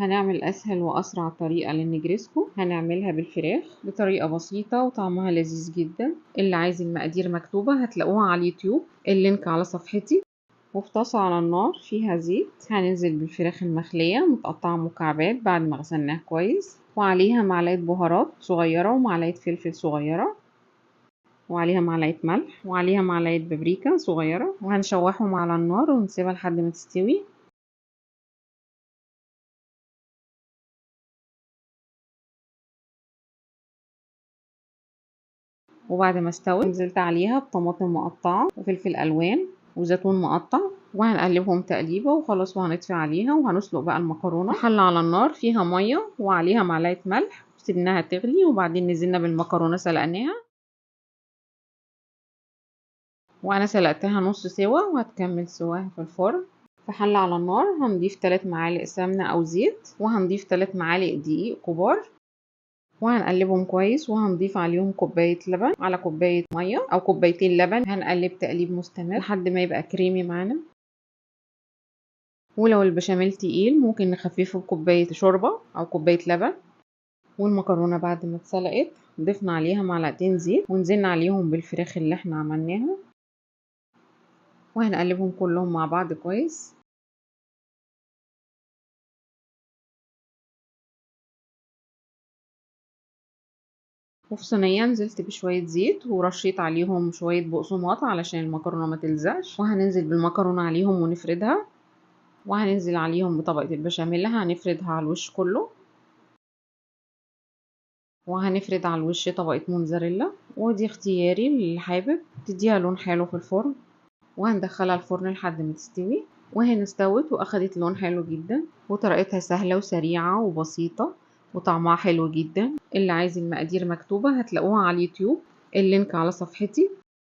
هنعمل أسهل وأسرع طريقة للنجريسكو. هنعملها بالفراخ بطريقة بسيطة وطعمها لذيذ جدا. اللي عايز المقادير مكتوبة هتلاقوها على اليوتيوب، اللينك على صفحتي. وفي طاسة على النار فيها زيت هننزل بالفراخ المخلية متقطعة مكعبات بعد ما غسلناها كويس، وعليها معلقة بهارات صغيرة ومعلقة فلفل صغيرة، وعليها معلقة ملح، وعليها معلقة بابريكا صغيرة، وهنشوحهم على النار ونسيبها لحد ما تستوي. وبعد ما استوت نزلت عليها بطماطم مقطعة وفلفل ألوان وزيتون مقطع، وهنقلبهم تقليبة وخلاص، وهنطفي عليها وهنسلق بقى المكرونة. حلة على النار فيها مية وعليها معلقة ملح، سيبناها تغلي وبعدين نزلنا بالمكرونة سلقناها، وانا سلقتها نص سوا وهتكمل سواها في الفرن. في حلة على النار هنضيف 3 معالق سمنة او زيت، وهنضيف 3 معالق دقيق كبار، وهنقلبهم كويس، وهنضيف عليهم كوباية لبن على كوباية مية او كوبايتين لبن. هنقلب تقليب مستمر لحد ما يبقى كريمي معانا. ولو البشاميل تقيل ممكن نخففه بكوباية شوربة او كوباية لبن. والمكرونة بعد ما اتسلقت ضفنا عليها معلقتين زيت ونزلنا عليهم بالفراخ اللي احنا عملناها، وهنقلبهم كلهم مع بعض كويس. وفي صينية نزلت بشوية زيت ورشيت عليهم شوية بقسماط علشان المكرونة ما تلزقش، وهننزل بالمكرونة عليهم ونفردها، وهننزل عليهم بطبقة البشاميل هنفردها على الوش كله، وهنفرد على الوش طبقة موتزاريلا، ودي اختياري اللي حابب تديها لون حلو في الفرن. وهندخلها الفرن لحد ما تستوي. وهنا استوت واخدت لون حلو جدا، وطريقتها سهلة وسريعة وبسيطة وطعمها حلو جدا. اللي عايز المقادير مكتوبة هتلاقوها على اليوتيوب، اللينك على صفحتي.